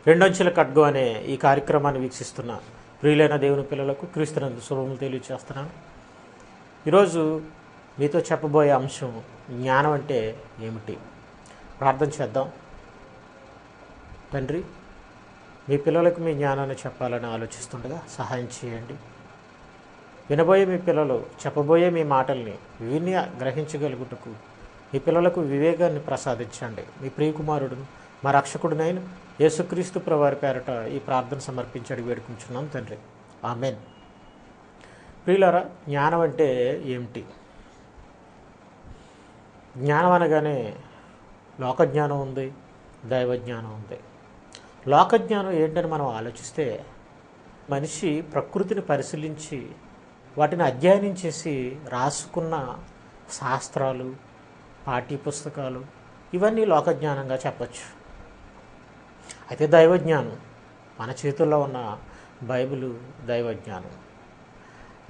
రెండొంచుల ఖడ్గం అనే ఈ కార్యక్రమాన్ని వీక్షిస్తున్న ప్రియులైన దేవుని పిల్లలకు క్రీస్తునందు శుభములు తెలియజేస్తున్నాను. ఈరోజు మీతో చెప్పబోయే అంశం జ్ఞానం అంటే ఏమిటి. ప్రార్థన చేద్దాం. తండ్రి, మీ పిల్లలకు మీ జ్ఞానాన్ని చెప్పాలని ఆలోచిస్తుండగా సహాయం చేయండి. వినబోయే మీ పిల్లలు చెప్పబోయే మీ మాటల్ని విని గ్రహించగలుగుటకు మీ పిల్లలకు వివేకాన్ని ప్రసాదించండి. మీ ప్రియకుమారుడును మా రక్షకుడినైన యేసుక్రీస్తు ప్రభువారి పేరట ఈ ప్రార్థన సమర్పించి వేడుకుంటున్నాం తండ్రి, ఆమేన్. ప్రియులారా, జ్ఞానం అంటే ఏమిటి? జ్ఞానం అనగానే లోకజ్ఞానం ఉంది, దైవజ్ఞానం ఉంది. లోకజ్ఞానం ఏంటని మనం ఆలోచిస్తే, మనిషి ప్రకృతిని పరిశీలించి వాటిని అధ్యయనం చేసి రాసుకున్న శాస్త్రాలు, పాఠ్యపుస్తకాలు ఇవన్నీ లోకజ్ఞానంగా చెప్పచ్చు. అయితే దైవజ్ఞానం, మన చేతుల్లో ఉన్న బైబిలు దైవజ్ఞానం.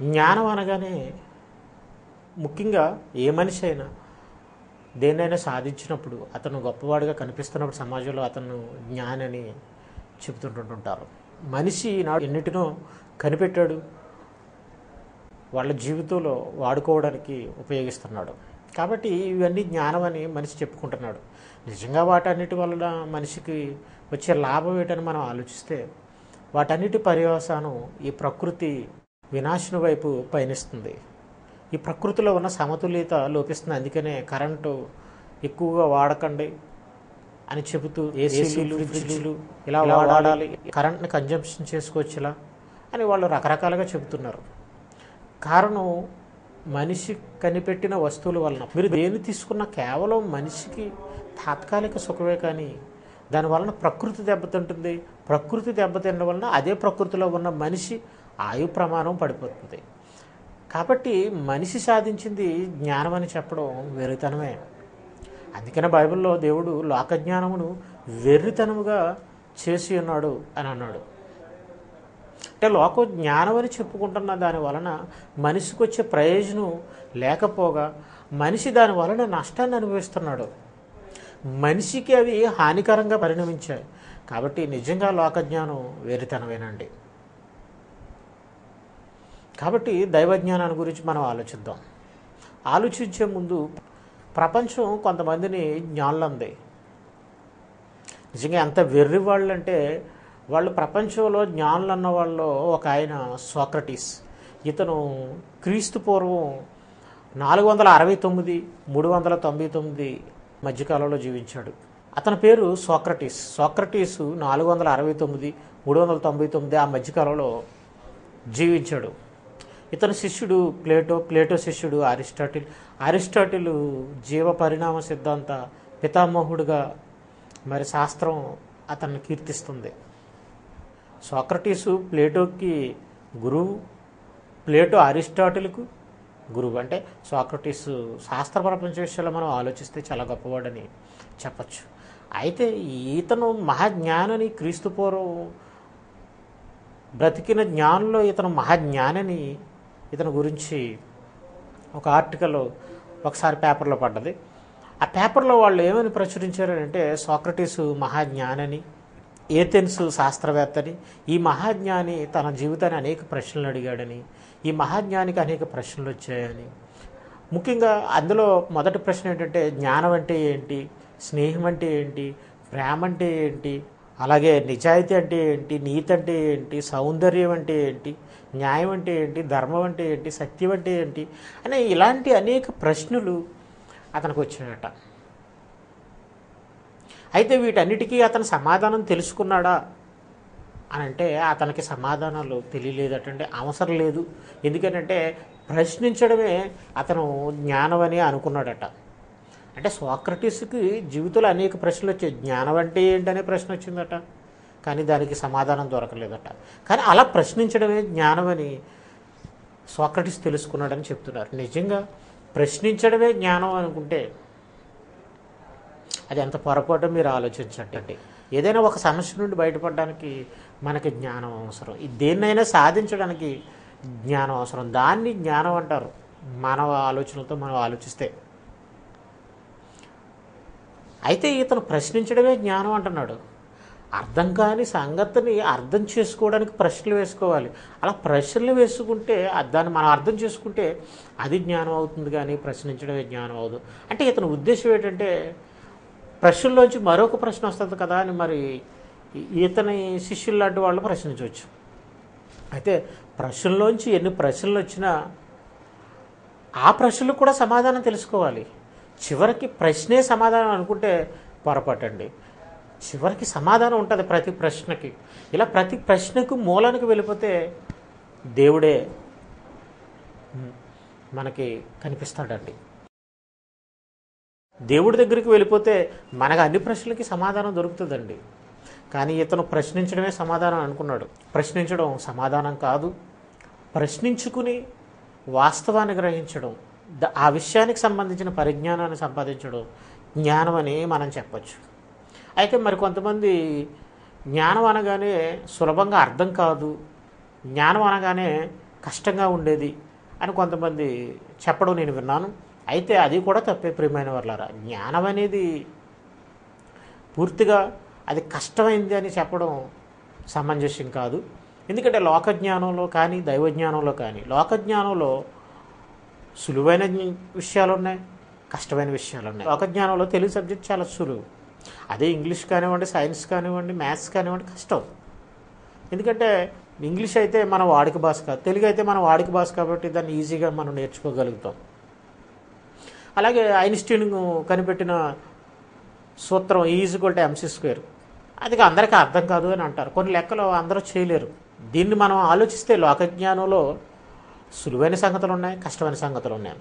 జ్ఞానం అనగానే ముఖ్యంగా ఏ మనిషి అయినా దేన్నైనా సాధించినప్పుడు, అతను గొప్పవాడిగా కనిపిస్తున్నప్పుడు సమాజంలో అతను జ్ఞానని చెబుతుంటుంటారు. మనిషి నాడు ఎన్నిటినో కనిపెట్టాడు, వాళ్ళ జీవితంలో వాడుకోవడానికి ఉపయోగిస్తున్నాడు. కాబట్టి ఇవన్నీ జ్ఞానం అని మనిషి చెప్పుకుంటున్నాడు. నిజంగా వాటన్నిటి వలన మనిషికి వచ్చే లాభం ఏంటని మనం ఆలోచిస్తే, వాటన్నిటి పర్యవసానం ఈ ప్రకృతి వినాశనం వైపు పయనిస్తుంది. ఈ ప్రకృతిలో ఉన్న సమతుల్యత లోపిస్తుంది. అందుకనే కరెంటు ఎక్కువగా వాడకండి అని చెబుతూ ఏసీలు, ఫ్రిడ్జ్లు ఇలా వాడాలి, కరెంట్ని కన్జంప్షన్ చేసుకోవచ్చు ఇలా అని వాళ్ళు రకరకాలుగా చెబుతున్నారు. కారణం మనిషి కనిపెట్టిన వస్తువుల వలన. మీరు దేన్ని తీసుకున్నా కేవలం మనిషికి తాత్కాలిక సుఖమే, కానీ దానివలన ప్రకృతి దెబ్బతింటుంది. ప్రకృతి దెబ్బతినడం వలన అదే ప్రకృతిలో ఉన్న మనిషి ఆయు ప్రమాణం పడిపోతుంది. కాబట్టి మనిషి సాధించింది జ్ఞానం అని చెప్పడం వెర్రితనమే. అందుకనే బైబిల్లో దేవుడు లోకజ్ఞానమును వెర్రితనముగా చేసి ఉన్నాడు అని అన్నాడు. అంటే లోక జ్ఞానం అని చెప్పుకుంటున్న దాని వలన మనిషికి వచ్చే ప్రయోజనం లేకపోగా మనిషి దాని వలన నష్టాన్ని అనుభవిస్తున్నాడు. మనిషికి అవి హానికరంగా పరిణమించాయి. కాబట్టి నిజంగా లోకజ్ఞానం వేరితనమేనండి. కాబట్టి దైవజ్ఞానాన్ని గురించి మనం ఆలోచిద్దాం. ఆలోచించే ముందు ప్రపంచం కొంతమందిని జ్ఞానులంది. నిజంగా ఎంత వెర్రి వాళ్ళు అంటే, వాళ్ళు ప్రపంచంలో జ్ఞానులు అన్న వాళ్ళు ఒక ఆయన సోక్రటీస్. ఇతను క్రీస్తు పూర్వం 469, 399 మధ్యకాలంలో జీవించాడు. అతని పేరు సోక్రటీస్. సోక్రటీసు 469, 399 ఆ మధ్యకాలంలో జీవించాడు. ఇతని శిష్యుడు ప్లేటో శిష్యుడు అరిస్టాటిల్ జీవ పరిణామ సిద్ధాంత పితామహుడుగా మరి శాస్త్రం అతన్ని కీర్తిస్తుంది. సోక్రటీసు ప్లేటోకి గురువు, ప్లేటో అరిస్టాటిల్కు గురువు. అంటే సోక్రటీసు శాస్త్ర ప్రపంచ విషయాల్లో మనం ఆలోచిస్తే చాలా గొప్పవాడని చెప్పచ్చు. అయితే ఇతను మహాజ్ఞానని, క్రీస్తు పూర్వం బ్రతికిన జ్ఞానంలో ఇతను మహాజ్ఞానని, ఇతని గురించి ఒక ఆర్టికల్ ఒకసారి పేపర్లో పడ్డది. ఆ పేపర్లో వాళ్ళు ఏమని ప్రచురించారంటే, సోక్రటీసు మహాజ్ఞానని, ఏథెన్స్ శాస్త్రవేత్తని, ఈ మహాజ్ఞాని తన జీవితాన్ని అనేక ప్రశ్నలు అడిగాడని, ఈ మహాజ్ఞానికి అనేక ప్రశ్నలు వచ్చాయని. ముఖ్యంగా అందులో మొదటి ప్రశ్న ఏంటంటే, జ్ఞానం అంటే ఏంటి, స్నేహం అంటే ఏంటి, ప్రేమ అంటే ఏంటి, అలాగే నిజాయితీ అంటే ఏంటి, నీతి అంటే ఏంటి, సౌందర్యం అంటే ఏంటి, న్యాయం అంటే ఏంటి, ధర్మం అంటే ఏంటి, సత్యం అంటే ఏంటి అనే ఇలాంటి అనేక ప్రశ్నలు అతనికి వచ్చాయట. అయితే వీటన్నిటికీ అతను సమాధానం తెలుసుకున్నాడా అని అంటే, అతనికి సమాధానాలు తెలియలేదటండి. అవసరం లేదు. ఎందుకంటే ప్రశ్నించడమే అతను జ్ఞానం అని అనుకున్నాడట. అంటే సోక్రటీస్కి జీవితంలో అనేక ప్రశ్నలు వచ్చాయి. జ్ఞానం అంటే ఏంటనే ప్రశ్న వచ్చిందట, కానీ దానికి సమాధానం దొరకలేదట. కానీ అలా ప్రశ్నించడమే జ్ఞానం అని సోక్రటీస్ తెలుసుకున్నాడని చెప్తున్నారు. నిజంగా ప్రశ్నించడమే జ్ఞానం అనుకుంటే అది ఎంత పొరపాటు మీరు ఆలోచించండి. ఏదైనా ఒక సమస్య నుండి బయటపడడానికి మనకి జ్ఞానం అవసరం. దేన్నైనా సాధించడానికి జ్ఞానం అవసరం. దాన్ని జ్ఞానం అంటారు మానవ ఆలోచనలతో మనం ఆలోచిస్తే. అయితే ఇతను ప్రశ్నించడమే జ్ఞానం అంటున్నాడు. అర్థం కాని సంగతిని అర్థం చేసుకోవడానికి ప్రశ్నలు వేసుకోవాలి. అలా ప్రశ్నలు వేసుకుంటే దాన్ని మనం అర్థం చేసుకుంటే అది జ్ఞానం అవుతుంది, కానీ ప్రశ్నించడమే జ్ఞానం అవ్వదు. అంటే ఇతని ఉద్దేశం ఏంటంటే ప్రశ్నలోంచి మరొక ప్రశ్న వస్తుంది కదా అని మరి ఇతని శిష్యులు లాంటి వాళ్ళు ప్రశ్నించవచ్చు. అయితే ప్రశ్నలోంచి ఎన్ని ప్రశ్నలు వచ్చినా ఆ ప్రశ్నలకు కూడా సమాధానం తెలుసుకోవాలి. చివరికి ప్రశ్నే సమాధానం అనుకుంటే పొరపాటండి. చివరికి సమాధానం ఉంటుంది ప్రతి ప్రశ్నకి. ఇలా ప్రతి ప్రశ్నకు మూలానికి వెళ్ళిపోతే దేవుడే మనకి కనిపిస్తాడండి. దేవుడి దగ్గరికి వెళ్ళిపోతే మనకు అన్ని ప్రశ్నలకి సమాధానం దొరుకుతుందండి. కానీ ఇతను ప్రశ్నించడమే సమాధానం అనుకున్నాడు. ప్రశ్నించడం సమాధానం కాదు. ప్రశ్నించుకుని వాస్తవాన్ని గ్రహించడం, ఆ విషయానికి సంబంధించిన పరిజ్ఞానాన్ని సంపాదించడం జ్ఞానం అని మనం చెప్పచ్చు. అయితే మరి కొంతమంది జ్ఞానం అనగానే సులభంగా అర్థం కాదు, జ్ఞానం అనగానే కష్టంగా ఉండేది అని కొంతమంది చెప్పడం నేను విన్నాను. అయితే అది కూడా తప్పే ప్రియమైన వాళ్ళారా. జ్ఞానం అనేది పూర్తిగా అది కష్టమైంది అని చెప్పడం సమంజసం కాదు. ఎందుకంటే లోకజ్ఞానంలో కానీ దైవజ్ఞానంలో కానీ, లోకజ్ఞానంలో సులువైన విషయాలు ఉన్నాయి, కష్టమైన విషయాలు ఉన్నాయి. లోకజ్ఞానంలో తెలుగు సబ్జెక్ట్ చాలా సులువు. అదే ఇంగ్లీష్ కానివ్వండి, సైన్స్ కానివ్వండి, మ్యాథ్స్ కానివ్వండి కష్టం. ఎందుకంటే ఇంగ్లీష్ అయితే మన వాడుక భాష కాదు, తెలుగు అయితే మన వాడుక భాష కాబట్టి దాన్ని ఈజీగా మనం నేర్చుకోగలుగుతాం. అలాగే ఐన్స్టీన్ కనిపెట్టిన సూత్రం E=mc², అది అందరికీ అర్థం కాదు అని అంటారు. కొన్ని లెక్కలు అందరూ చేయలేరు. దీన్ని మనం ఆలోచిస్తే లోకజ్ఞానంలో సులువైన సంగతులు ఉన్నాయి, కష్టమైన సంగతులు ఉన్నాయి.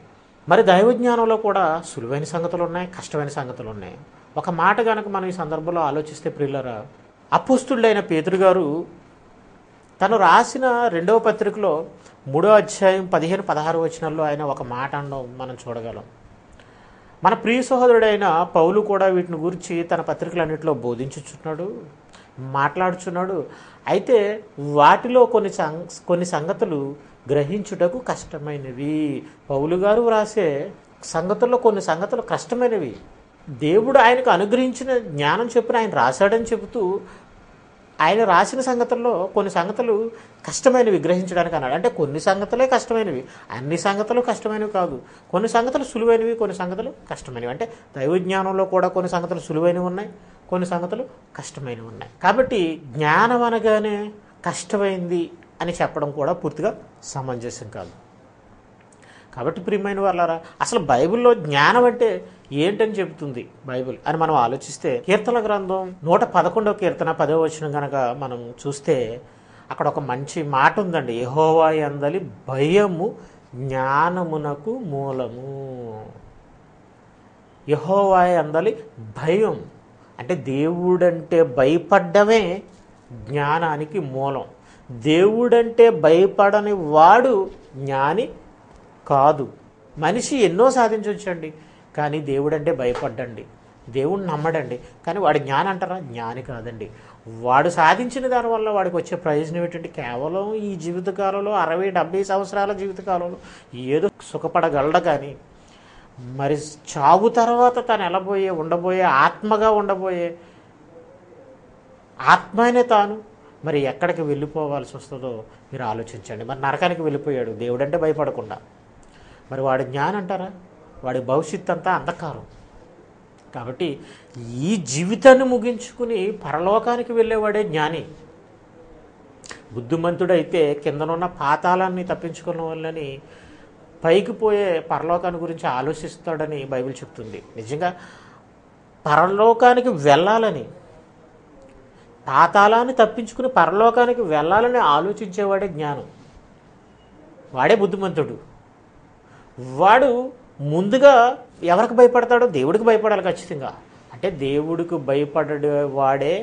మరి దైవజ్ఞానంలో కూడా సులువైన సంగతులు ఉన్నాయి, కష్టమైన సంగతులు ఉన్నాయి. ఒక మాట కనుక మనం ఈ సందర్భంలో ఆలోచిస్తే ప్రియులారా, అపోస్తులుడైన పేతురు గారు తను రాసిన 2వ పత్రికలో 3వ అధ్యాయం 15-16 వచనాల్లో ఆయన ఒక మాట అనడం మనం చూడగలం. మన ప్రియ సహోదరుడైన పౌలు కూడా వీటిని గురించి తన పత్రికలన్నింటిలో బోధించుచున్నాడు, మాట్లాడుచున్నాడు. అయితే వాటిలో కొన్ని సంగతులు గ్రహించుటకు కష్టమైనవి. పౌలు గారు వ్రాసే సంగతుల్లో కొన్ని సంగతులు కష్టమైనవి. దేవుడు ఆయనకు అనుగ్రహించిన జ్ఞానం చెప్పున ఆయన రాశాడని చెబుతూ ఆయన రాసిన సంగతుల్లో కొన్ని సంగతులు కష్టమైనవి గ్రహించడానికి అన్నాడు. అంటే కొన్ని సంగతులే కష్టమైనవి, అన్ని సంగతులు కష్టమైనవి కాదు. కొన్ని సంగతులు సులువైనవి, కొన్ని సంగతులు కష్టమైనవి. అంటే దైవజ్ఞానంలో కూడా కొన్ని సంగతులు సులువైనవి ఉన్నాయి, కొన్ని సంగతులు కష్టమైనవి ఉన్నాయి. కాబట్టి జ్ఞానం అనగానే కష్టమైంది అని చెప్పడం కూడా పూర్తిగా సమంజసం కాదు. కాబట్టి ప్రియమైన వాళ్ళారా, అసలు బైబిల్లో జ్ఞానం అంటే ఏంటని చెబుతుంది బైబిల్ అని మనం ఆలోచిస్తే, కీర్తన గ్రంథం 111వ కీర్తన 10వ వచనం కనుక మనం చూస్తే అక్కడ ఒక మంచి మాట ఉందండి. యెహోవా యందలి భయము జ్ఞానమునకు మూలము. యెహోవా యందలి భయం అంటే దేవుడంటే భయపడ్డమే జ్ఞానానికి మూలం. దేవుడంటే భయపడని వాడు జ్ఞాని కాదు. మనిషి ఎన్నో సాధించవచ్చండి, కానీ దేవుడంటే భయపడ్డండి, దేవుడు నమ్మడండి, కానీ వాడు జ్ఞాని అంటారా? జ్ఞాని కాదండి. వాడు సాధించిన దానివల్ల వాడికి వచ్చే ప్రయోజనం ఏంటంటే కేవలం ఈ జీవితకాలంలో 60-70 సంవత్సరాల జీవితకాలంలో ఏదో సుఖపడగలడు. కానీ మరి చావు తర్వాత తను ఉండబోయే ఆత్మగా ఉండబోయే ఆత్మనే తాను మరి ఎక్కడికి వెళ్ళిపోవాల్సి వస్తుందో మీరు ఆలోచించండి. మరి నరకానికి వెళ్ళిపోయాడు దేవుడంటే భయపడకుండా. మరి వాడి జ్ఞానం అంటారా? వాడి భవిష్యత్తు అంతా అంధకారం. కాబట్టి ఈ జీవితాన్ని ముగించుకుని పరలోకానికి వెళ్ళేవాడే జ్ఞాని. బుద్ధిమంతుడైతే కిందనున్న పాతాళాన్ని తప్పించుకున్న వాళ్ళని పైకి పోయే పరలోకాన్ని గురించి ఆలోచిస్తాడని బైబిల్ చెప్తుంది. నిజంగా పరలోకానికి వెళ్ళాలని, పాతాళాన్ని తప్పించుకుని పరలోకానికి వెళ్ళాలని ఆలోచించేవాడే జ్ఞానం. వాడే బుద్ధిమంతుడు. వాడు ముందుగా ఎవరికి భయపడతాడో దేవుడికి భయపడాలి ఖచ్చితంగా. అంటే దేవుడికి భయపడే వాడే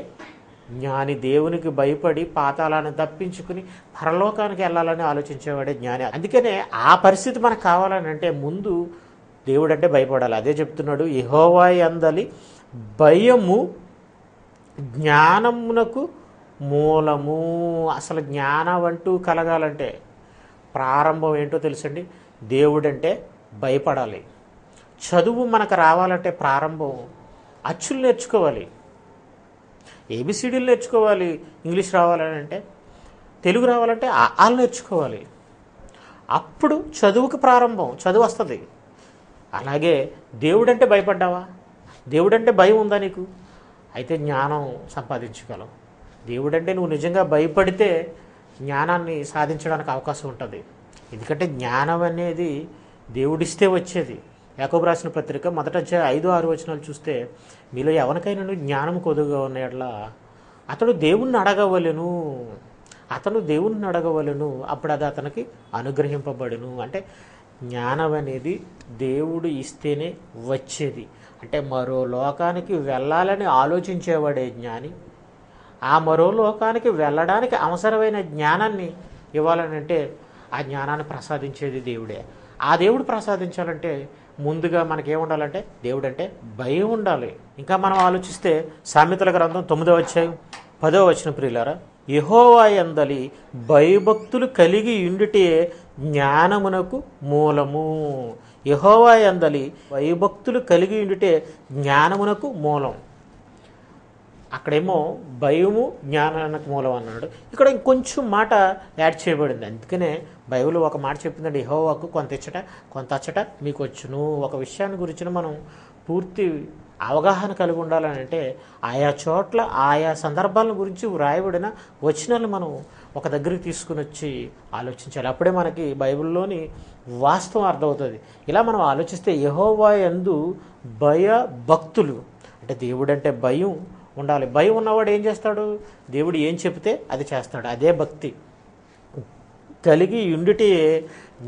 జ్ఞాని. దేవునికి భయపడి పాతాళాన్ని తప్పించుకుని పరలోకానికి వెళ్ళాలని ఆలోచించేవాడే జ్ఞాని. అందుకనే ఆ పరిస్థితి మనకు కావాలని అంటే ముందు దేవుడు అంటే భయపడాలి. అదే చెప్తున్నాడు, యెహోవా యందలి భయము జ్ఞానమునకు మూలము. అసలు జ్ఞానం అంటూ కలగాలంటే ప్రారంభం ఏంటో తెలుసండి, దేవుడంటే భయపడాలి. చదువు మనకు రావాలంటే ప్రారంభం అచ్చులు నేర్చుకోవాలి. ఏబిసిడీలు నేర్చుకోవాలి, ఇంగ్లీష్ రావాలని అంటే, తెలుగు రావాలంటే ఆలు నేర్చుకోవాలి. అప్పుడు చదువుకు ప్రారంభం, చదువు వస్తుంది. అలాగే దేవుడంటే భయపడ్డావా? దేవుడంటే భయం ఉందా నీకు? అయితే జ్ఞానం సంపాదించగలవు. దేవుడంటే నువ్వు నిజంగా భయపడితే జ్ఞానాన్ని సాధించడానికి అవకాశం ఉంటుంది. ఎందుకంటే జ్ఞానం అనేది దేవుడిస్తే వచ్చేది. యాకోబు రాసిన పత్రిక 1వ అధ్యాయం 5-6 వచనాలు చూస్తే, మీలో ఎవరికైనా జ్ఞానం కొద్దుగా ఉన్న యెడల అతడు దేవుణ్ణి అడగవలెను, అప్పుడు అది అతనికి అనుగ్రహింపబడును. అంటే జ్ఞానం అనేది దేవుడు ఇస్తేనే వచ్చేది. అంటే మరో లోకానికి వెళ్ళాలని ఆలోచించేవాడే జ్ఞాని. ఆ మరో లోకానికి వెళ్ళడానికి అవసరమైన జ్ఞానాన్ని ఇవ్వాలనంటే ఆ జ్ఞానాన్ని ప్రసాదించేది దేవుడే. ఆ దేవుడు ప్రసాదించాలంటే ముందుగా మనకేముండాలంటే దేవుడు అంటే భయం ఉండాలి. ఇంకా మనం ఆలోచిస్తే సామెతల గ్రంథం 9వ అధ్యాయం 10వ వచనం, ప్రియులారా, యెహోవా యందలి భయభక్తులు కలిగి ఉండుటే జ్ఞానమునకు మూలము. యెహోవా యందలి భయభక్తులు కలిగి ఉండుటే జ్ఞానమునకు మూలం. అక్కడేమో భయము జ్ఞానానికి మూలం అన్నాడు, ఇక్కడ ఇంకొంచెం మాట యాడ్ చేయబడింది. అందుకనే బైబిల్ ఒక మాట చెప్పిందండి, యెహోవాకు కొంత ఇచ్చట కొంత అచ్చట మీకు వచ్చును. ఒక విషయాన్ని గురించి మనం పూర్తి అవగాహన కలిగి ఉండాలని అంటే ఆయా చోట్ల ఆయా సందర్భాల గురించి వ్రాయబడిన వచనాలను మనం ఒక దగ్గరికి తీసుకుని వచ్చి ఆలోచించాలి. అప్పుడే మనకి బైబిల్లోని వాస్తవం అర్థమవుతుంది. ఇలా మనం ఆలోచిస్తే యెహోవా యందు భయభక్తులు అంటే దేవుడంటే భయం ఉండాలి. భయం ఉన్నవాడు ఏం చేస్తాడు? దేవుడు ఏం చెబితే అది చేస్తాడు. అదే భక్తి. కలిగి ఉండుటే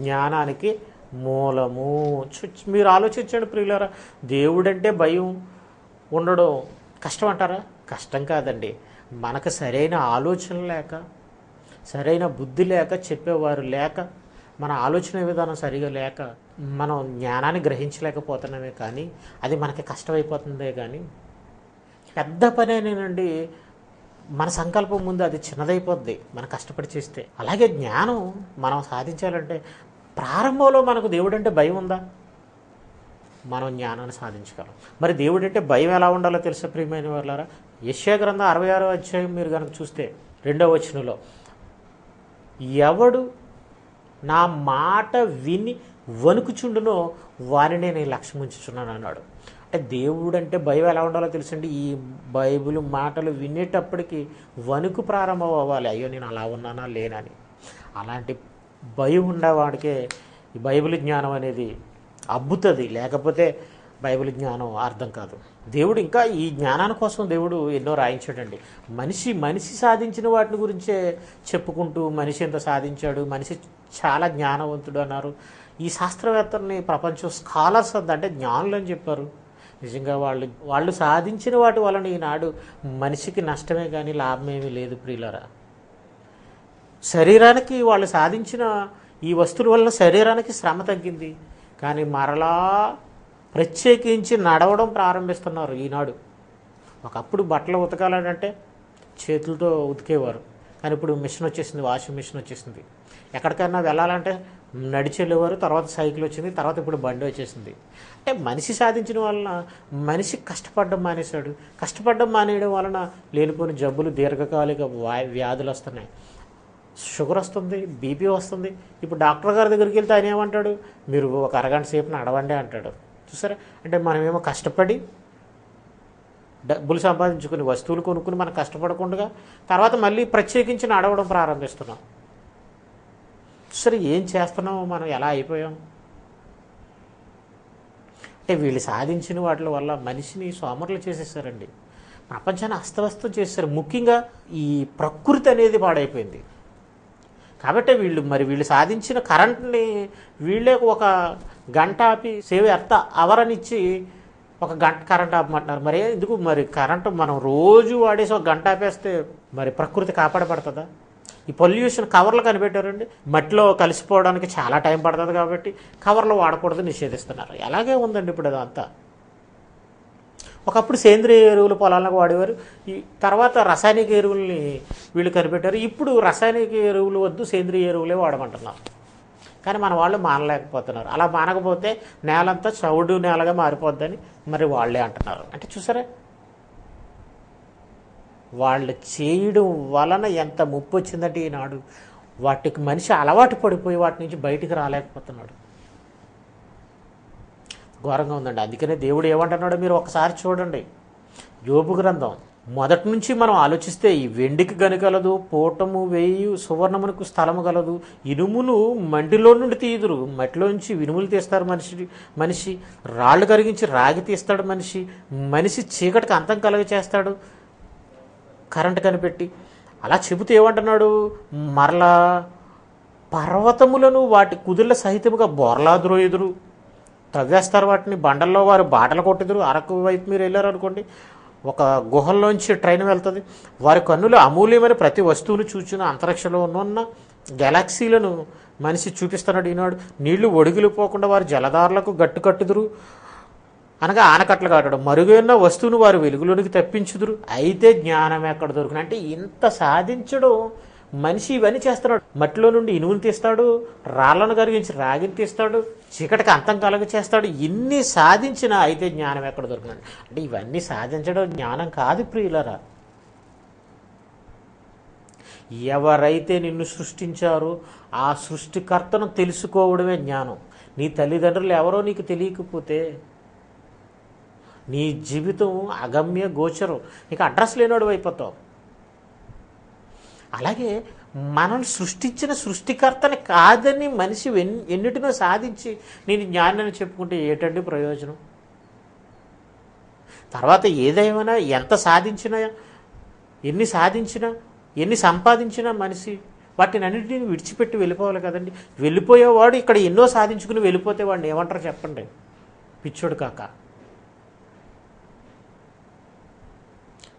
జ్ఞానానికి మూలము. మీరు ఆలోచించండి ప్రియులారా, దేవుడంటే భయం ఉండడం కష్టం అంటారా? కష్టం కాదండి. మనకు సరైన ఆలోచన లేక, సరైన బుద్ధి లేక, చెప్పేవారు లేక, మన ఆలోచన విధానం సరిగా లేక మనం జ్ఞానాన్ని గ్రహించలేకపోతున్నామే. కానీ అది మనకి కష్టమైపోతుందే. కానీ పెద్ద పనేనండి, మన సంకల్పం ముందు అది చిన్నదైపోద్ది మనం కష్టపడి చేస్తే. అలాగే జ్ఞానం మనం సాధించాలంటే ప్రారంభంలో మనకు దేవుడంటే భయం ఉందా? మనం జ్ఞానాన్ని సాధించగలం. మరి దేవుడంటే భయం ఎలా ఉండాలో తెలుసా ప్రియమైన వాళ్ళారా? యెషయా గ్రంథం 66వ అధ్యాయం మీరు కనుక చూస్తే 2వ వచనంలో, ఎవడు నా మాట విని వణుకుచుండునో వారినే నేను లక్ష్యం ఉంచుచున్నాను అన్నాడు. అంటే దేవుడు అంటే భయం ఎలా ఉండాలో తెలుసండి. ఈ బైబిల్ మాటలు వినేటప్పటికీ వణుకు ప్రారంభం అవ్వాలి. అయ్యో నేను అలా ఉన్నానా లేనని. అలాంటి భయం ఉండేవాడికే ఈ బైబిల్ జ్ఞానం అనేది అబ్బుతుంది. లేకపోతే బైబిల్ జ్ఞానం అర్థం కాదు. దేవుడు ఇంకా ఈ జ్ఞానాని కోసం దేవుడు ఎన్నో రాయించాడండి. మనిషి సాధించిన వాటిని గురించే చెప్పుకుంటూ మనిషి ఎంత సాధించాడు, మనిషి చాలా జ్ఞానవంతుడు అన్నారు. ఈ శాస్త్రవేత్తల్ని ప్రపంచం స్కాలర్స్ అంటే జ్ఞానులు అని చెప్పారు. నిజంగా వాళ్ళు సాధించిన వాటి వలన ఈనాడు మనిషికి నష్టమే కానీ లాభమేమీ లేదు ప్రియులరా. శరీరానికి వాళ్ళు సాధించిన ఈ వస్తువుల వలన శరీరానికి శ్రమ తగ్గింది, కానీ మరలా ప్రత్యేకించి నడవడం ప్రారంభిస్తున్నారు ఈనాడు. ఒకప్పుడు బట్టలు ఉతకాలంటే చేతులతో ఉతికేవారు, కానీ ఇప్పుడు మిషన్ వచ్చేసింది, వాషింగ్ మిషన్ వచ్చేసింది. ఎక్కడికైనా వెళ్ళాలంటే నడిచి వెళ్ళేవారు, తర్వాత సైకిల్ వచ్చింది, తర్వాత ఇప్పుడు బండి వచ్చేసింది. అంటే మనిషి సాధించిన వలన మనిషి కష్టపడడం మానేశాడు. కష్టపడడం మానేయడం వలన లేనిపోయిన జబ్బులు, దీర్ఘకాలిక వ్యాధులు వస్తున్నాయి. షుగర్ వస్తుంది, బీపీ వస్తుంది. ఇప్పుడు డాక్టర్ గారి దగ్గరికి వెళ్తే ఆయన ఏమంటాడు? మీరు ఒక అరగంట సేపు నడవండి అంటాడు. చూసారా? అంటే మనమేమో కష్టపడి డబ్బులు సంపాదించుకుని వస్తువులు కొనుక్కుని మనం కష్టపడకుండా తర్వాత మళ్ళీ ప్రత్యేకించి నడవడం ప్రారంభిస్తున్నాం. సరే, ఏం చేస్తున్నామో మనం ఎలా అయిపోయాం? అంటే వీళ్ళు సాధించిన వాటి వల్ల మనిషిని సోమరులు చేసేసారండి. ప్రపంచాన్ని అస్తవ్యస్తం చేశారు. ముఖ్యంగా ఈ ప్రకృతి అనేది పాడైపోయింది. కాబట్టి వీళ్ళు సాధించిన కరెంట్ని వీళ్ళే ఒక గంట ఆపి సేవ్ ఎర్త్ అవర్ అని ఇచ్చి ఒక గంట కరెంట్ ఆపమంటున్నారు. మరి ఎందుకు? మరి కరెంటు మనం రోజు వాడేసి ఒక గంట ఆపేస్తే మరి ప్రకృతి కాపాడబడుతుందా? ఈ పొల్యూషన్ కవర్లు కనిపెట్టారండి. మట్టిలో కలిసిపోవడానికి చాలా టైం పడుతుంది కాబట్టి కవర్లు వాడకూడదు నిషేధిస్తున్నారు. ఎలాగే ఉందండి ఇప్పుడు అదంతా. ఒకప్పుడు సేంద్రియ ఎరువులు పొలాలకు వాడేవారు, ఈ తర్వాత రసాయనిక ఎరువుల్ని వీళ్ళు కనిపెట్టారు. ఇప్పుడు రసాయనిక ఎరువులు వద్దు, సేంద్రియ ఎరువులే వాడమంటున్నారు. కానీ మన వాళ్ళు మానలేకపోతున్నారు. అలా మానకపోతే నేలంతా చౌడు నేలగా మారిపోద్దని మరి వాళ్ళే అంటున్నారు. అంటే చూసారా, వాళ్ళు చేయడం వలన ఎంత ముప్పు వచ్చిందంటే ఈనాడు వాటికి మనిషి అలవాటు పడిపోయి వాటి నుంచి బయటికి రాలేకపోతున్నాడు. ఘోరంగా ఉందండి. అందుకనే దేవుడు ఏమంటున్నాడో మీరు ఒకసారి చూడండి. యోబు గ్రంథం మొదటి నుంచి మనం ఆలోచిస్తే, ఈ వెండికి గనుగలదు, పూటము వేయు సువర్ణమునకు స్థలము గలదు, ఇనుమును మంటిలో నుండి తీయుదురు, మట్టిలోంచి ఇనుములు తీస్తారు మనిషి రాళ్ళు కరిగించి రాగి తీస్తాడు మనిషి చీకటికి అంతం కలుగ చేస్తాడు కరెంటు కనిపెట్టి. అలా చెబుతూ ఏమంటున్నాడు, మరలా పర్వతములను వాటి కుదుళ్ళ సహితముగా బోర్లాద్రోయుదురు, తవ్వేస్తారు వాటిని, బండల్లో వారు బాటలు కొట్టుదురు. అరకు వైపు మీరు వెళ్ళారు అనుకోండి, ఒక గుహల్లోంచి ట్రైన్ వెళ్తుంది, వారి కన్నులు అమూల్యమైన ప్రతి వస్తువును చూచిన అంతరిక్షంలో ఉన్న గెలాక్సీలను మనిషి చూపిస్తున్నాడు ఈనాడు. నీళ్లు ఒడిగిలిపోకుండా వారు జలధారలకు గట్టు కట్టుదురు, అనగా ఆనకట్లు కట్టడం, మరుగైన వస్తువును వారు వెలుగులోనికి తప్పించుదురు. అయితే జ్ఞానం ఎక్కడ దొరుకును అంటే ఇంత సాధించడం మనిషి ఇవన్నీ చేస్తున్నాడు. మట్టిలో నుండి ఇనుమును తీస్తాడు, రాళ్లను కరిగించి రాగిని తీస్తాడు, చీకటికి అంతం కలుగ చేస్తాడు. ఇన్ని సాధించినా అయితే జ్ఞానం ఎక్కడ దొరుకుతుంది అంటే ఇవన్నీ సాధించడం జ్ఞానం కాదు ప్రియులరా. ఎవరైతే నిన్ను సృష్టించారో ఆ సృష్టికర్తను తెలుసుకోవడమే జ్ఞానం. నీ తల్లిదండ్రులు ఎవరో నీకు తెలియకపోతే నీ జీవితం అగమ్య గోచరం, నీకు అడ్రస్ లేనోడు అయిపోతావు. అలాగే మనం సృష్టించిన సృష్టికర్తని కాదని మనిషి ఎన్నిటినో సాధించి నేను జ్ఞానాన్ని చెప్పుకుంటే ఏంటండి ప్రయోజనం? తర్వాత ఏదేమైనా ఎంత సాధించినా, ఎన్ని సంపాదించినా మనిషి వాటిని అన్నింటినీ విడిచిపెట్టి వెళ్ళిపోవాలి కదండి. వెళ్ళిపోయేవాడు ఇక్కడ ఎన్నో సాధించుకుని వెళ్ళిపోతే వాడిని ఏమంటారు చెప్పండి? పిచ్చోడు కాక.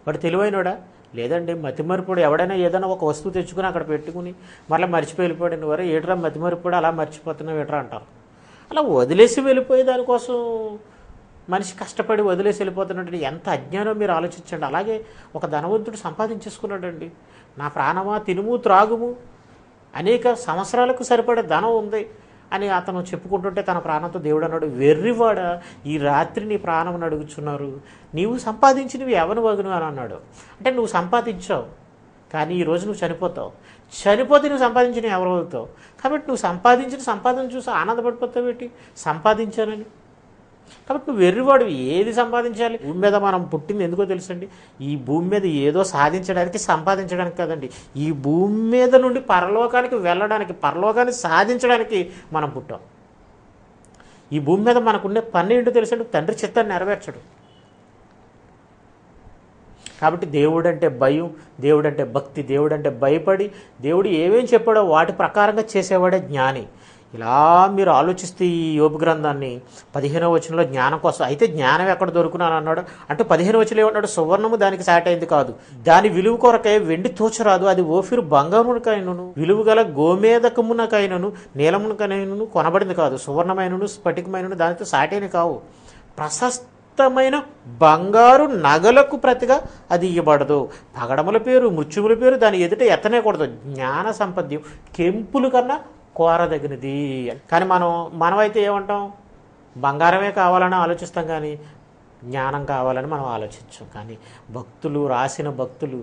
వాడు తెలివైనోడా? లేదండి. మతిమరుపుడు ఎవడైనా ఏదైనా ఒక వస్తువు తెచ్చుకుని అక్కడ పెట్టుకుని మళ్ళీ మర్చిపోయి వెళ్ళిపోయాడు, వారు ఏట్రా మతిమరుపుడు అలా మర్చిపోతున్నావు ఏట్రా అంటారు. అలా వదిలేసి వెళ్ళిపోయే దానికోసం మనిషి కష్టపడి వదిలేసి వెళ్ళిపోతున్నట్టు ఎంత అజ్ఞానం మీరు ఆలోచించండి. అలాగే ఒక ధనవంతుడు సంపాదించేసుకున్నాడండి, నా ప్రాణమా తినుము త్రాగుము, అనేక సంవత్సరాలకు సరిపడే ధనం ఉంది అని అతను చెప్పుకుంటుంటే తన ప్రాణంతో దేవుడు అన్నాడు, వెర్రివాడ ఈ రాత్రి నీ ప్రాణం అడుగుచున్నారు, నీవు సంపాదించినవి ఎవరు వగును అని అన్నాడు. అంటే నువ్వు సంపాదించావు కానీ ఈరోజు నువ్వు చనిపోతే నువ్వు సంపాదించినవి ఎవరు అవుతావు. కాబట్టి నువ్వు సంపాదించిన సంపాదన చూసి ఆనందపడిపోతావు ఏంటి? సంపాదించానని. కాబట్టి నువ్వు వెర్రివాడు, ఏది సంపాదించాలి? భూమి మీద మనం పుట్టింది ఎందుకో తెలుసండి, ఈ భూమి మీద ఏదో సాధించడానికి సంపాదించడానికి కదండి. ఈ భూమి మీద నుండి పరలోకానికి వెళ్ళడానికి, పరలోకాన్ని సాధించడానికి మనం పుట్టాం. ఈ భూమి మీద మనకుండే పని ఏంటో తెలుసండి, తండ్రి చిత్తాన్ని నెరవేర్చడు. కాబట్టి దేవుడంటే భయం, దేవుడంటే భక్తి, దేవుడంటే భయపడి దేవుడు ఏమేం చెప్పాడో వాటి ప్రకారంగా చేసేవాడే జ్ఞాని. ఇలా మీరు ఆలోచిస్తే ఈ యోబు గ్రంథాన్ని 15వ వచనంలో జ్ఞానం కోసం, అయితే జ్ఞానం ఎక్కడ దొరుకునాను అన్నాడు. అంటే 15వ వచనంలో ఏమన్నాడు, సువర్ణము దానికి సాటైంది కాదు, దాని విలువ కొరకై వెండి తోచరాదు, అది ఓఫిరు బంగారుమునకైనను విలువ గల గోమేదకమునకైనను నీలమునకైనను కొనబడింది కాదు, సువర్ణమైనను స్ఫటికమైనను దానితో సాటైన కావు, ప్రశస్తమైన బంగారు నగలకు ప్రతిగా అది ఇవ్వబడదు, పగడముల పేరు మృత్యువుల పేరు దాని ఎదుట ఎత్తనేకూడదు, జ్ఞాన సంపద్యం కెంపుల కన్నా కోరదగినది. కానీ మనమైతే ఏమంటాం, బంగారమే కావాలని ఆలోచిస్తాం కానీ జ్ఞానం కావాలని మనం ఆలోచించాం. కానీ రాసిన భక్తులు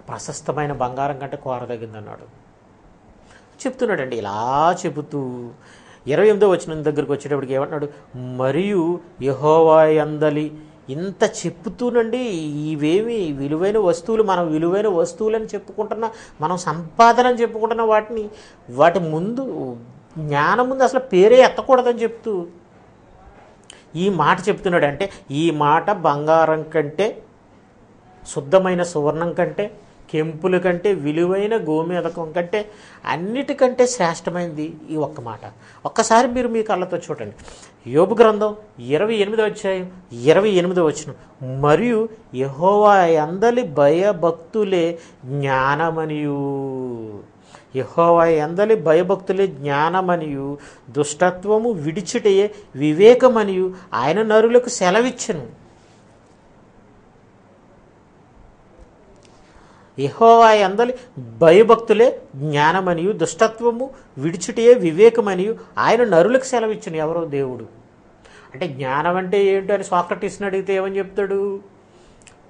ప్రశస్తమైన బంగారం కంటే కోరదగింది అన్నాడు చెప్తున్నాడండి. ఇలా చెబుతూ 28వ వచనం దగ్గరికి వచ్చేటప్పటికి ఏమంటున్నాడు, మరియు యెహోవా యందలి, ఇంత చెప్పుతూనండి ఇవేమి విలువైన వస్తువులు, మనం విలువైన వస్తువులని చెప్పుకుంటున్నా, మనం సంపాదన అని చెప్పుకుంటున్న వాటి ముందు జ్ఞానం ముందు అసలు పేరే ఎత్తకూడదని చెప్తూ ఈ మాట చెప్తున్నాడు. అంటే ఈ మాట బంగారం కంటే, శుద్ధమైన సువర్ణం కంటే, కెంపుల కంటే, విలువైన గోమేదకం కంటే, అన్నిటికంటే శ్రేష్టమైనది ఈ ఒక్క మాట. ఒక్కసారి మీరు మీ కళ్ళతో చూడండి. యోబు గ్రంథం 28వ అధ్యాయం 28వ వచనం, మరియు యెహోవా యందలి భయభక్తులే జ్ఞానమనియు, యెహోవా యందలి భయభక్తులే జ్ఞానమనియు, దుష్టత్వము విడిచిటయే వివేకమనియు ఆయన నరులకు సెలవిచ్చెను. యెహోవా యందలి భయభక్తులే జ్ఞానమనియు, దుష్టత్వము విడిచిటయే వివేకమనియు ఆయన నరులకు సెలవిచ్చును. ఎవరో దేవుడు. అంటే జ్ఞానం అంటే ఏంటో అని సాక్రటీస్ని అడిగితే ఏమని చెప్తాడు,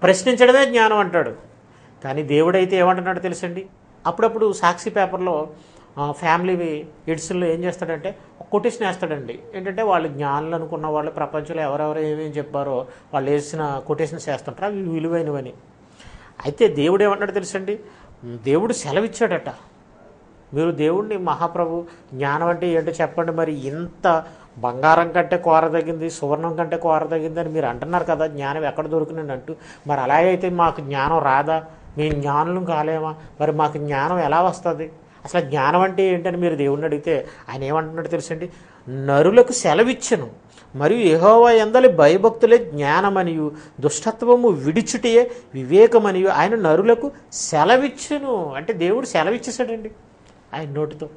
ప్రశ్నించడమే జ్ఞానం అంటాడు. కానీ దేవుడైతే ఏమంటున్నాడో తెలుసండి, అప్పుడప్పుడు సాక్షి పేపర్లో ఫ్యామిలీ ఎడిషన్లో ఏం చేస్తాడంటే కొటేషన్ వేస్తాడండి. ఏంటంటే వాళ్ళు జ్ఞానులు అనుకున్న వాళ్ళు ప్రపంచంలో ఎవరెవరు ఏమేమి చెప్పారో వాళ్ళు వేసిన కొటేషన్స్ వేస్తుంటారు, అవి విలువైనవని. అయితే దేవుడు ఏమంటాడో తెలుసండి, దేవుడు సెలవిచ్చాడట. మీరు దేవుడిని మహాప్రభు జ్ఞానం అంటే ఏంటో చెప్పండి, మరి ఇంత బంగారం కంటే కోరదగింది, సువర్ణం కంటే కోరదగింది అని మీరు అంటున్నారు కదా, జ్ఞానం ఎక్కడ దొరికినండి అంటూ. మరి అలాగైతే మాకు జ్ఞానం రాదా, మేము జ్ఞానులు కాలేమా, మరి మాకు జ్ఞానం ఎలా వస్తుంది, అసలు జ్ఞానం అంటే ఏంటని మీరు దేవుడిని అడిగితే ఆయన ఏమంటున్నాడు తెలుసండి, నరులకు సెలవిచ్చను మరియు యెహోవా యందలి భయభక్తులే జ్ఞానమనియు దుష్టత్వము విడిచుటయే వివేకమనియు ఆయన నరులకు సెలవిచ్చను. అంటే దేవుడు సెలవిచ్చేసాడండి ఆయన నోటితో.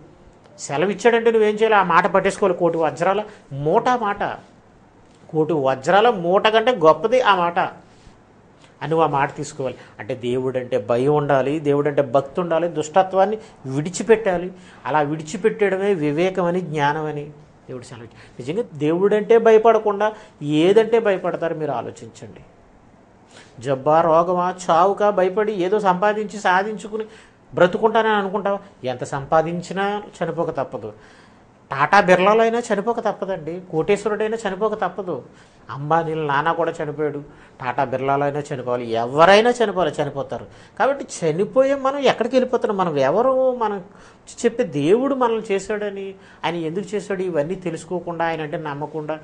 సెలవిచ్చాడంటే నువ్వేం చేయాలి, ఆ మాట పట్టేసుకోవాలి. కోటి వజ్రాల మూట మాట, కోటి వజ్రాల మూట కంటే గొప్పది ఆ మాట అని నువ్వు ఆ మాట తీసుకోవాలి. అంటే దేవుడు అంటే భయం ఉండాలి, దేవుడు అంటే భక్తి ఉండాలి, దుష్టత్వాన్ని విడిచిపెట్టాలి. అలా విడిచిపెట్టడమే వివేకమని, జ్ఞానమని దేవుడు సెలవు. నిజంగా దేవుడంటే భయపడకుండా ఏదంటే భయపడతారు మీరు ఆలోచించండి. జబ్బా, రోగమా, చావుకా భయపడి ఏదో సంపాదించి సాధించుకుని బ్రతుకుంటానని అనుకుంటావా? ఎంత సంపాదించినా చనిపోక తప్పదు. టాటా బిర్లాలో అయినా చనిపోక తప్పదండి, కోటేశ్వరుడైనా చనిపోక తప్పదు. అంబానీల నాన్న కూడా చనిపోయాడు, టాటా బిర్లాలో అయినా చనిపోవాలి, ఎవరైనా చనిపోతారు. కాబట్టి చనిపోయే మనం ఎక్కడికి వెళ్ళిపోతున్నాం, మనం ఎవరు, మనం చెప్పే దేవుడు మనల్ని చేశాడని, ఆయన ఎందుకు చేశాడు ఇవన్నీ తెలుసుకోకుండా, ఆయన అంటే నమ్మకుండా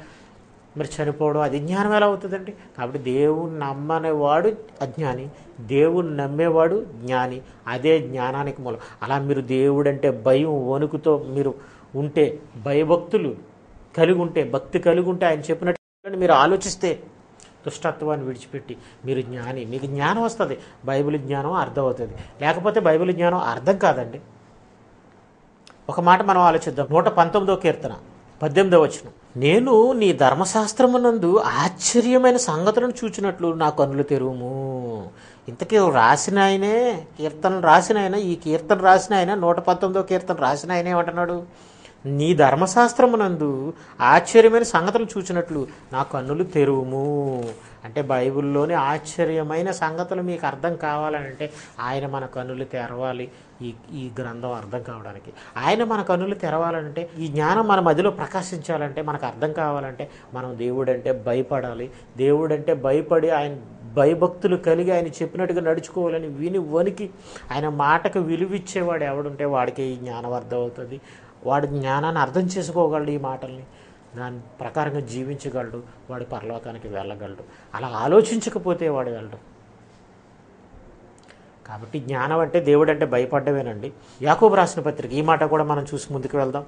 మరి చనిపోవడం అది జ్ఞానం ఎలా అవుతుందండి? కాబట్టి దేవుని నమ్మనేవాడు అజ్ఞాని, దేవుని నమ్మేవాడు జ్ఞాని. అదే జ్ఞానానికి మూలం. అలా మీరు దేవుడంటే భయం వణుకుతో మీరు ఉంటే, భయభక్తులు కలిగి ఉంటే, భక్తి కలిగి ఉంటే, ఆయన చెప్పినట్టు మీరు ఆలోచిస్తే దుష్టత్వాన్ని విడిచిపెట్టి మీరు జ్ఞాని, మీకు జ్ఞానం వస్తుంది. బైబిల్ జ్ఞానం అర్థం అవుతుంది, లేకపోతే బైబిల్ జ్ఞానం అర్థం కాదండి. ఒక మాట మనం ఆలోచిద్దాం. 119వ కీర్తన 18వ వచనం, నేను నీ ధర్మశాస్త్రమునందు ఆశ్చర్యమైన సంగతులను చూచినట్లు నా కన్నులు తెరువుము. ఇంతకీ రాసిన ఆయనే, కీర్తన రాసిన ఆయన, ఈ కీర్తన రాసిన ఆయన, 119వ కీర్తన రాసిన ఆయన ఏమంటున్నాడు, నీ ధర్మశాస్త్రమునందు ఆశ్చర్యమైన సంగతులు చూచినట్లు నా కన్నులు తెరువుము. అంటే బైబిల్లోని ఆశ్చర్యమైన సంగతులు మీకు అర్థం కావాలంటే ఆయన మన కన్నులు తెరవాలి. ఈ గ్రంథం అర్థం కావడానికి ఆయన మన కన్నులు తెరవాలంటే, ఈ జ్ఞానం మన మధ్యలో ప్రకాశించాలంటే, మనకు అర్థం కావాలంటే మనం దేవుడంటే భయపడాలి. దేవుడంటే భయపడి ఆయన భయభక్తులు కలిగి ఆయన చెప్పినట్టుగా నడుచుకోవాలని విని వణికి ఆయన మాటకు విలువిచ్చేవాడు ఎవడుంటే వాడికి ఈ జ్ఞానం అర్థం అవుతుంది. వాడు జ్ఞానాన్ని అర్థం చేసుకోగలడు, ఈ మాటల్ని దాని ప్రకారంగా జీవించగలడు, వాడు పరలోకానికి వెళ్ళగలడు. అలా ఆలోచించకపోతే వాడు వెళ్ళడు. కాబట్టి జ్ఞానం అంటే దేవుడు అంటే భయపడ్డవేనండి. యాకోబు రాసిన పత్రిక ఈ మాట కూడా మనం చూసి ముందుకు వెళ్దాం.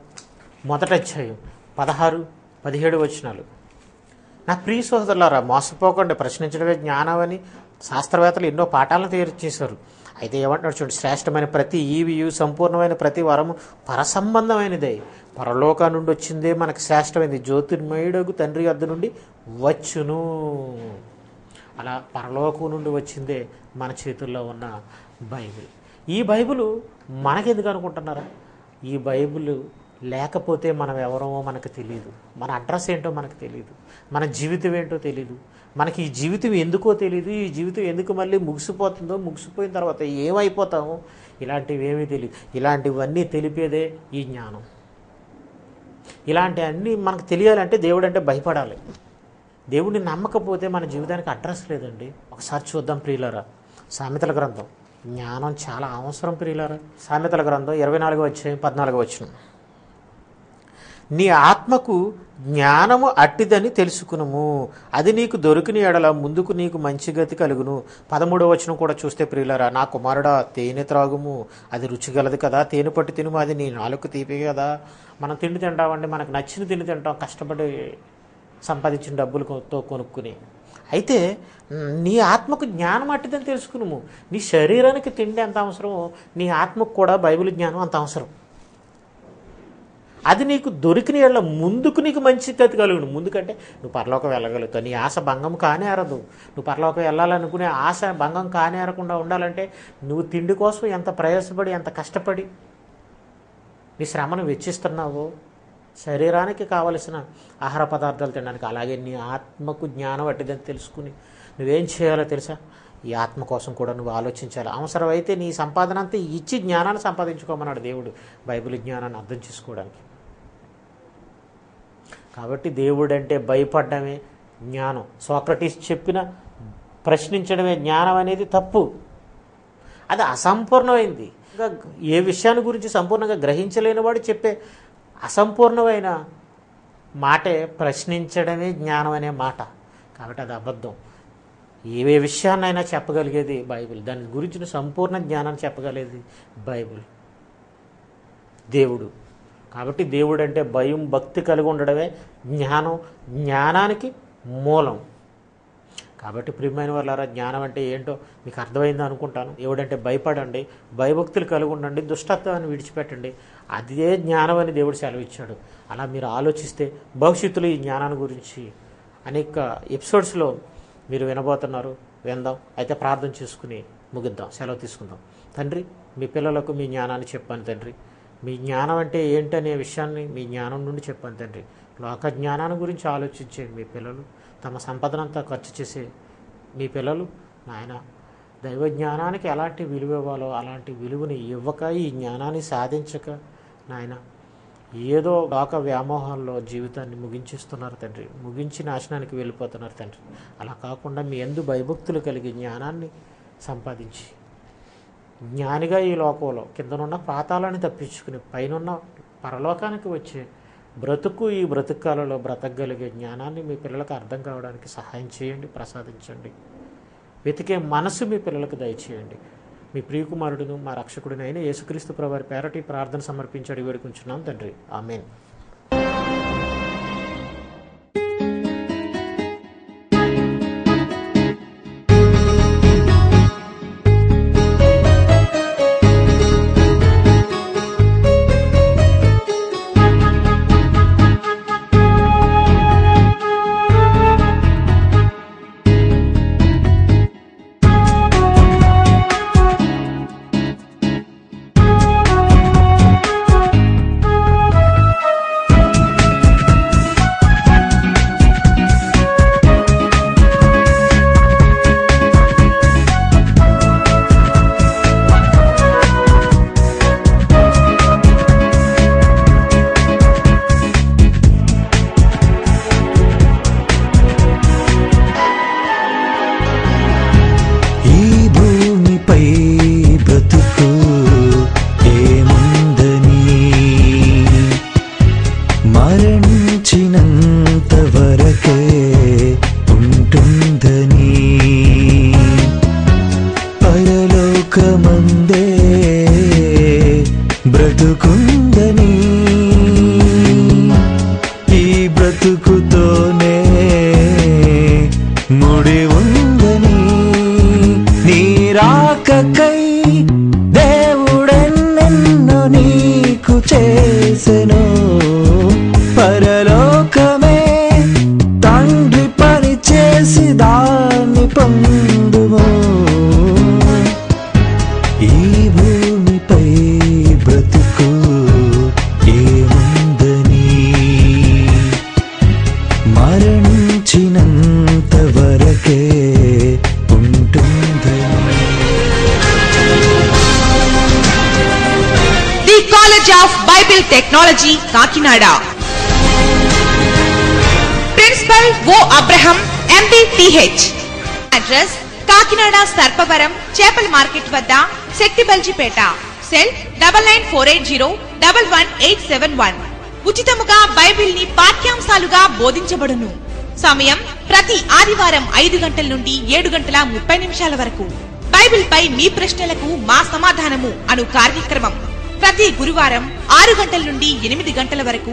1వ అధ్యాయం 16-17 వచనాలు. నా ప్రియ సోదరులారా, మోసపోకుండా, ప్రశ్నించడమే జ్ఞానం అని శాస్త్రవేత్తలు ఎన్నో పాఠాలను తయారు చేశారు. అయితే ఏమంటున్నాడు చూడండి, శ్రేష్టమైన ప్రతి ఈవియు, సంపూర్ణమైన ప్రతి వరము పరసంబంధమైనదే, పరలోకా నుండి వచ్చిందే మనకు శ్రేష్టమైనది, జ్యోతిర్మయుడగు తండ్రి వద్ద నుండి వచ్చును. అలా పరలోకం నుండి వచ్చిందే మన చేతుల్లో ఉన్న బైబిల్. ఈ బైబిల్ మనకెందుకు అనుకుంటున్నారా? ఈ బైబిల్ లేకపోతే మనం ఎవరమో మనకు తెలియదు, మన అడ్రస్ ఏంటో మనకు తెలియదు, మన జీవితం ఏంటో తెలియదు, మనకి ఈ జీవితం ఎందుకో తెలియదు, ఈ జీవితం ఎందుకు మళ్ళీ ముగిసిపోతుందో, ముగిసిపోయిన తర్వాత ఏమైపోతామో ఇలాంటివి ఏమీ తెలియదు. ఇలాంటివన్నీ తెలిపేదే ఈ జ్ఞానం. ఇలాంటివన్నీ మనకు తెలియాలంటే దేవుడు అంటే భయపడాలి. దేవుడిని నమ్మకపోతే మన జీవితానికి అడ్రస్ లేదండి. ఒకసారి చూద్దాం ప్రియులారా, సామెతల గ్రంథం. జ్ఞానం చాలా అవసరం ప్రియులారా. సామెతల గ్రంథం 24వ అధ్యాయం 14వ వచనం, నీ ఆత్మకు జ్ఞానము అట్టిదని తెలుసుకునుము, అది నీకు దొరికిన ఎడల ముందుకు నీకు మంచి గతి కలుగును. 13వ వచనం కూడా చూస్తే ప్రియులారా, నా కుమారుడా తేనె త్రాగుము, అది రుచిగలదు కదా, తేనె పట్టు తినుము, అది నీ నాలుక తీపి కదా. మనం తిండి తింటామండి, మనకు నచ్చిన తిండి తింటాం, కష్టపడి సంపాదించిన డబ్బులతో కొనుక్కుని. అయితే నీ ఆత్మకు జ్ఞానం అట్టిదని తెలుసుకునుము. నీ శరీరానికి తిండి ఎంత అవసరమో నీ ఆత్మకు కూడా బైబిల్ జ్ఞానం అంత అవసరం. అది నీకు దొరికిన ఏళ్ళ ముందుకు నీకు మంచి గతి కలుగును. ముందుకంటే నువ్వు పరలోకం వెళ్ళగలుగుతావు, నీ ఆశ భంగం కానేరదు. నువ్వు పరలోకం వెళ్ళాలనుకునే ఆశ భంగం కానేరకుండా ఉండాలంటే నువ్వు తిండి కోసం ఎంత ప్రయాసపడి, ఎంత కష్టపడి నీ శ్రమను వెచ్చిస్తున్నావో శరీరానికి కావలసిన ఆహార పదార్థాలు తినడానికి. అలాగే నీ ఆత్మకు జ్ఞానం అట్టిదని తెలుసుకుని నువ్వేం చేయాలో తెలుసా? ఈ ఆత్మ కోసం కూడా నువ్వు ఆలోచించాలి. అవసరమైతే నీ సంపాదన అంతా ఇచ్చి జ్ఞానాన్ని సంపాదించుకోమన్నాడు దేవుడు, బైబిల్ జ్ఞానాన్ని అర్థం చేసుకోవడానికి. కాబట్టి దేవుడు అంటే భయపడడమే జ్ఞానం. సోక్రటీస్ చెప్పిన ప్రశ్నించడమే జ్ఞానం అనేది తప్పు, అది అసంపూర్ణమైంది. ఇంకా ఏ విషయాన్ని గురించి సంపూర్ణంగా గ్రహించలేని వాడు చెప్పే అసంపూర్ణమైన మాటే ప్రశ్నించడమే జ్ఞానం అనే మాట. కాబట్టి అది అబద్ధం. ఏ విషయాన్నైనా చెప్పగలిగేది బైబిల్, దాని గురించిన సంపూర్ణ జ్ఞానాన్ని చెప్పగలిగేది బైబిల్, దేవుడు. కాబట్టి దేవుడు అంటే భయం భక్తి కలిగి ఉండడమే జ్ఞానం, జ్ఞానానికి మూలం. కాబట్టి ప్రియమైన వాళ్ళారా, జ్ఞానం అంటే ఏంటో మీకు అర్థమైంది అనుకుంటాను. దేవుడంటే భయపడండి, భయభక్తులు కలిగి ఉండండి, దుష్టత్వాన్ని విడిచిపెట్టండి, అదే జ్ఞానం అని దేవుడు సెలవిచ్చాడు. అలా మీరు ఆలోచిస్తే భవిష్యత్తులో ఈ జ్ఞానాన్ని గురించి అనేక ఎపిసోడ్స్లో మీరు వినబోతున్నారు. విందాం. అయితే ప్రార్థన చేసుకుని ముగిద్దాం, సెలవు తీసుకుందాం. తండ్రి, మీ పిల్లలకు మీ జ్ఞానాన్ని చెప్పాను తండ్రి. మీ జ్ఞానం అంటే ఏంటనే విషయాన్ని మీ జ్ఞానం నుండి చెప్పాను తండ్రి. లోక జ్ఞానాన్ని గురించి ఆలోచించే మీ పిల్లలు, తమ సంపదనంతా ఖర్చు చేసే మీ పిల్లలు నాయన, దైవ జ్ఞానానికి ఎలాంటి విలువ ఇవ్వాలో అలాంటి విలువని ఇవ్వక, ఈ జ్ఞానాన్ని సాధించక నాయన ఏదో లోక వ్యామోహాల్లో జీవితాన్ని ముగించేస్తున్నారు తండ్రి, ముగించి నాశనానికి వెళ్ళిపోతున్నారు తండ్రి. అలా కాకుండా మీ యందు భయభక్తులు కలిగి జ్ఞానాన్ని సంపాదించి జ్ఞానిగా ఈ లోకంలో కిందనున్న పాతాళాన్ని తప్పించుకుని పైనున్న పరలోకానికి వచ్చే బ్రతుకు, ఈ బ్రతుకాలలో బ్రతకగలిగే జ్ఞానాన్ని మీ పిల్లలకు అర్థం కావడానికి సహాయం చేయండి, ప్రసాదించండి. వెతికే మనసు మీ పిల్లలకు దయచేయండి. మీ ప్రియకుమారుడును మా రక్షకుడినైన యేసుక్రీస్తు ప్రభువారి పేరటి ప్రార్థన సమర్పించి వేడుకుంటున్నాం తండ్రి. ఆమేన్. Technology Kakinada. Principal O Abraham MBTH. Address Kakinada Sarpavaram చేపల మార్కెట్ వద్ద శక్తిబల్జిపేట. సెల్ 9948011871. ఉచితముగా బైబిల్ ని పాఠ్యాంశాలుగా బోధించబడును. సమయం ప్రతి ఆదివారం 5 గంటల నుండి 7:30 వరకు. బైబిల్ పై మీ ప్రశ్నలకు మా సమాధానము అను కార్యక్రమం ప్రతి గురువారం 6 గంటల నుండి 8 గంటల వరకు.